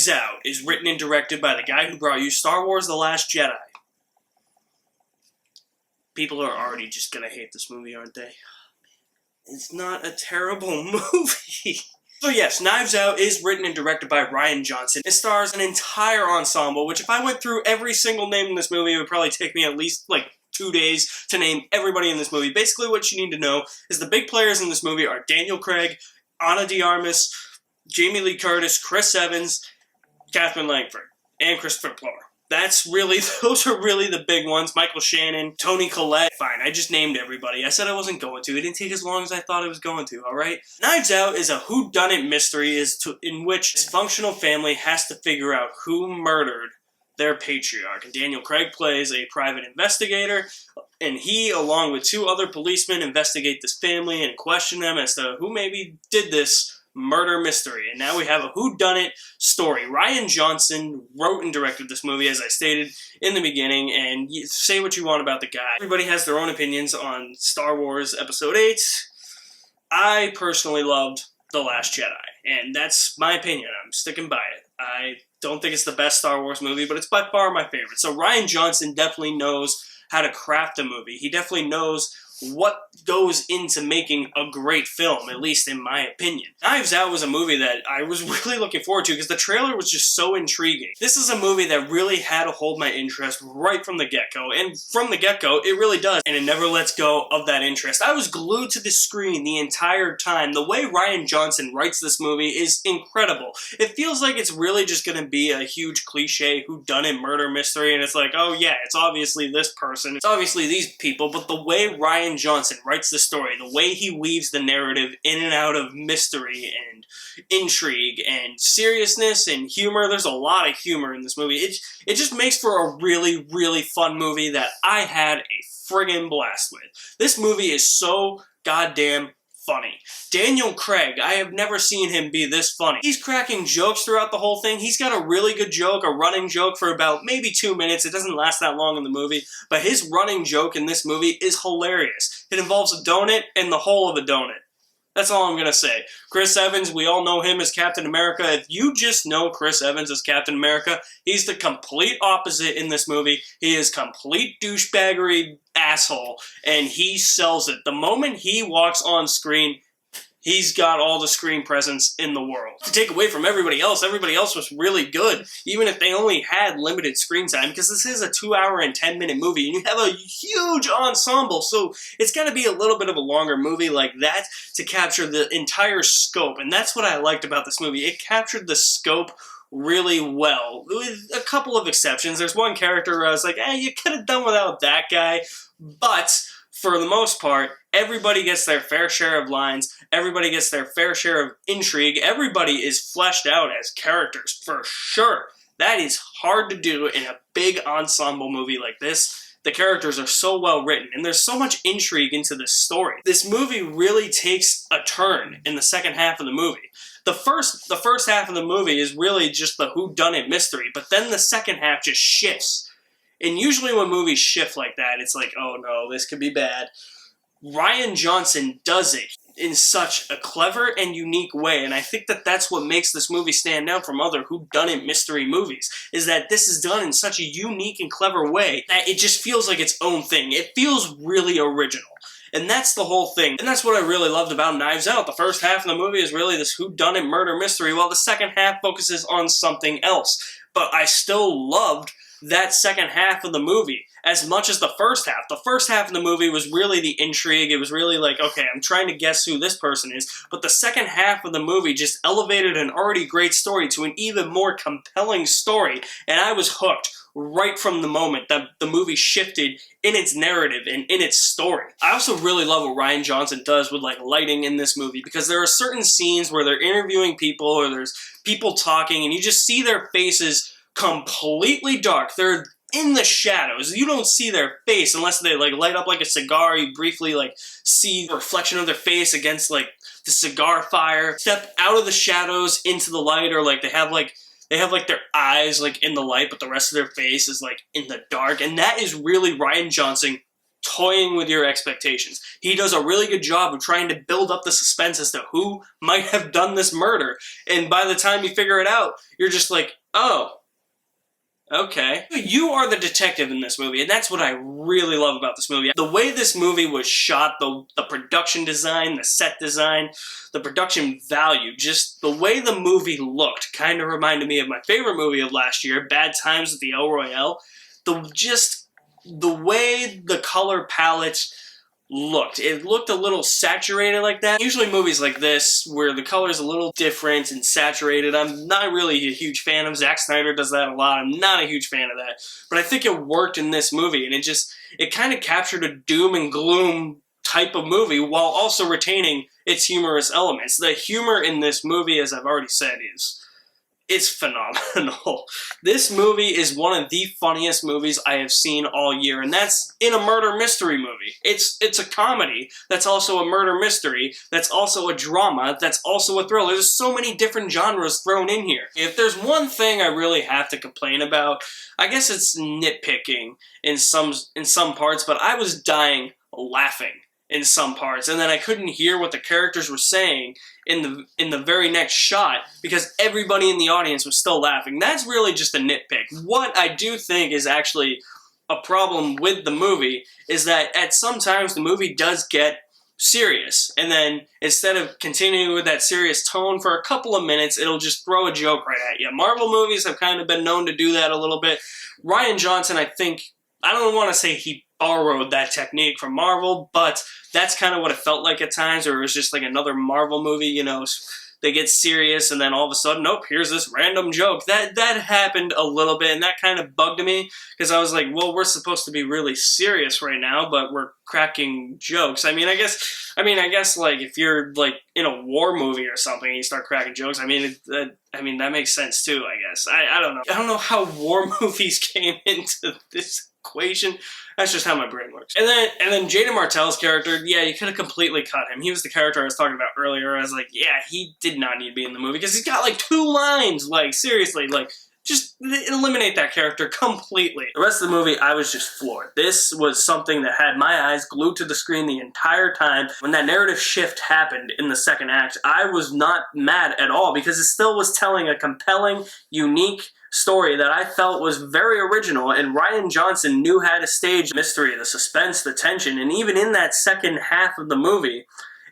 Knives Out is written and directed by the guy who brought you Star Wars: The Last Jedi. People are already just gonna hate this movie, aren't they? It's not a terrible movie. So yes, Knives Out is written and directed by Rian Johnson. It stars an entire ensemble, which if I went through every single name in this movie, it would probably take me at least, 2 days to name everybody in this movie. Basically, what you need to know is the big players in this movie are Daniel Craig, Ana de Armas, Jamie Lee Curtis, Chris Evans, Catherine Langford, and Christopher Plummer. Those are really the big ones. Michael Shannon, Toni Collette. Fine, I just named everybody. I said I wasn't going to. It didn't take as long as I thought it was going to, alright? Knives Out is a whodunit mystery in which this functional family has to figure out who murdered their patriarch. And Daniel Craig plays a private investigator, and he, along with 2 other policemen, investigate this family and question them as to who maybe did this murder mystery. And now we have a whodunit story. Rian Johnson wrote and directed this movie, as I stated in the beginning, and you say what you want about the guy. Everybody has their own opinions on Star Wars Episode 8. I personally loved The Last Jedi, and that's my opinion. I'm sticking by it. I don't think it's the best Star Wars movie, but it's by far my favorite. So Rian Johnson definitely knows how to craft a movie. He definitely knows what goes into making a great film, at least in my opinion. Knives Out was a movie that I was really looking forward to because the trailer was just so intriguing. This is a movie that really had to hold my interest right from the get-go, and from the get-go, it really does, and it never lets go of that interest. I was glued to the screen the entire time. The way Rian Johnson writes this movie is incredible. It feels like it's really just gonna be a huge cliche whodunit murder mystery, and it's like, oh yeah, it's obviously this person, it's obviously these people, but the way Rian Johnson writes the story, the way he weaves the narrative in and out of mystery and intrigue and seriousness and humor. There's a lot of humor in this movie. It just makes for a really, really fun movie that I had a friggin' blast with. This movie is so goddamn funny. Daniel Craig, I have never seen him be this funny. He's cracking jokes throughout the whole thing. He's got a really good joke, a running joke for about maybe 2 minutes. It doesn't last that long in the movie, but his running joke in this movie is hilarious. It involves a donut and the whole of a donut. That's all I'm gonna say. Chris Evans, we all know him as Captain America. If you just know Chris Evans as Captain America, he's the complete opposite in this movie. He is complete douchebaggery asshole, and he sells it. The moment he walks on screen, he's got all the screen presence in the world. To take away from everybody else was really good, even if they only had limited screen time, because this is a 2-hour and 10-minute movie, and you have a huge ensemble, so it's gotta be a little bit of a longer movie like that to capture the entire scope, and that's what I liked about this movie. It captured the scope really well, with a couple of exceptions. There's one character where I was like, you could have done without that guy, but for the most part, everybody gets their fair share of lines, everybody gets their fair share of intrigue, everybody is fleshed out as characters, for sure. That is hard to do in a big ensemble movie like this. The characters are so well written, and there's so much intrigue into this story. This movie really takes a turn in the second half of the movie. The first half of the movie is really just the whodunit mystery, but then the second half just shifts. And usually when movies shift like that, it's like, oh no, this could be bad. Rian Johnson does it in such a clever and unique way, and I think that that's what makes this movie stand out from other whodunit mystery movies, is that this is done in such a unique and clever way that it just feels like its own thing. It feels really original. And that's the whole thing. And that's what I really loved about Knives Out. The first half of the movie is really this whodunit murder mystery, while the second half focuses on something else. But I still loved that second half of the movie as much as the first half. The first half of the movie was really the intrigue. It was really like, okay, I'm trying to guess who this person is. But the second half of the movie just elevated an already great story to an even more compelling story. And I was hooked right from the moment that the movie shifted in its narrative and in its story. I also really love what Rian Johnson does with lighting in this movie, because there are certain scenes where they're interviewing people or there's people talking and you just see their faces completely dark. They're in the shadows. You don't see their face unless they light up like a cigar. You briefly see the reflection of their face against the cigar fire. Step out of the shadows into the light, or they have their eyes in the light, but the rest of their face is in the dark. And that is really Rian Johnson toying with your expectations. He does a really good job of trying to build up the suspense as to who might have done this murder. And by the time you figure it out, you're just like, oh, okay. You are the detective in this movie, and that's what I really love about this movie. The way this movie was shot, the production design, the set design, the production value, just the way the movie looked kind of reminded me of my favorite movie of last year, Bad Times at the El Royale. The way the color palettes looked. It looked a little saturated like that. Usually movies like this, where the color's a little different and saturated, I'm not really a huge fan of. Zack Snyder does that a lot. I'm not a huge fan of that. But I think it worked in this movie, and it kind of captured a doom and gloom type of movie while also retaining its humorous elements. The humor in this movie, as I've already said, is phenomenal. This movie is one of the funniest movies I have seen all year, and that's in a murder mystery movie. It's a comedy that's also a murder mystery, that's also a drama, that's also a thriller. There's so many different genres thrown in here. If there's one thing I really have to complain about, I guess it's nitpicking in some parts, but I was dying laughing in some parts, and then I couldn't hear what the characters were saying in the very next shot because everybody in the audience was still laughing. That's really just a nitpick. What I do think is actually a problem with the movie is that at some times the movie does get serious, and then instead of continuing with that serious tone for a couple of minutes, it'll just throw a joke right at you. Marvel movies have kind of been known to do that a little bit. Rian Johnson, I don't want to say he borrowed that technique from Marvel, but that's kind of what it felt like at times, or it was just like another Marvel movie, you know, they get serious and then all of a sudden, nope, here's this random joke. That happened a little bit, and that kind of bugged me because I was like, well, we're supposed to be really serious right now, but we're cracking jokes. I guess like if you're like in a war movie or something and you start cracking jokes, that makes sense too, I guess. I don't know. I don't know how war movies came into this equation. That's just how my brain works. And then Jaden Martell's character, yeah, you could have completely cut him. He was the character I was talking about earlier. I was like, yeah, he did not need to be in the movie because he's got like 2 lines. Like, seriously, like, just eliminate that character completely. The rest of the movie, I was just floored. This was something that had my eyes glued to the screen the entire time. When that narrative shift happened in the second act, I was not mad at all because it still was telling a compelling, unique story that I felt was very original, and Rian Johnson knew how to stage mystery, the suspense, the tension, and even in that second half of the movie,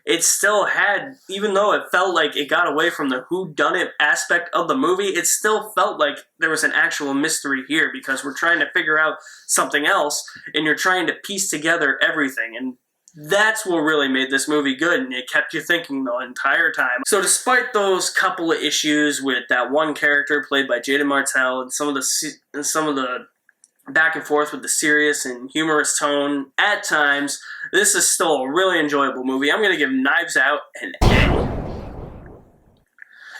it still had, even though it felt like it got away from the whodunit aspect of the movie, it still felt like there was an actual mystery here because we're trying to figure out something else, and you're trying to piece together everything, and that's what really made this movie good, and it kept you thinking the entire time. So despite those couple of issues with that one character played by Jaden Martell and some of the back and forth with the serious and humorous tone at times, this is still a really enjoyable movie. I'm going to give Knives Out an A.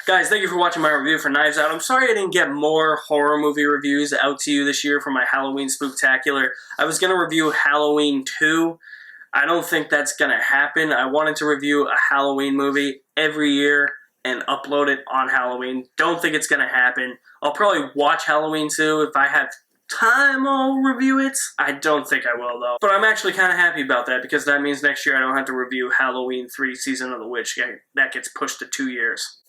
Guys, thank you for watching my review for Knives Out. I'm sorry I didn't get more horror movie reviews out to you this year for my Halloween Spooktacular. I was going to review Halloween 2. I don't think that's going to happen. I wanted to review a Halloween movie every year and upload it on Halloween. Don't think it's going to happen. I'll probably watch Halloween 2. If I have time, I'll review it. I don't think I will, though. But I'm actually kind of happy about that because that means next year I don't have to review Halloween 3 Season of the Witch. That gets pushed to 2 years.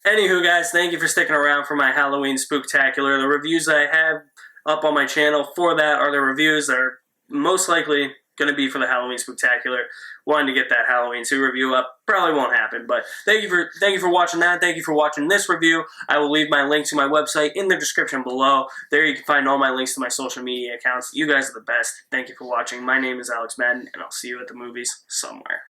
Anywho, guys, thank you for sticking around for my Halloween Spooktacular. The reviews that I have up on my channel for that are the reviews that are most likely going to be for the Halloween Spooktacular. Wanting to get that Halloween 2 review up. Probably won't happen, but thank you for watching that. Thank you for watching this review. I will leave my link to my website in the description below. There you can find all my links to my social media accounts. You guys are the best. Thank you for watching. My name is Alex Madden, and I'll see you at the movies somewhere.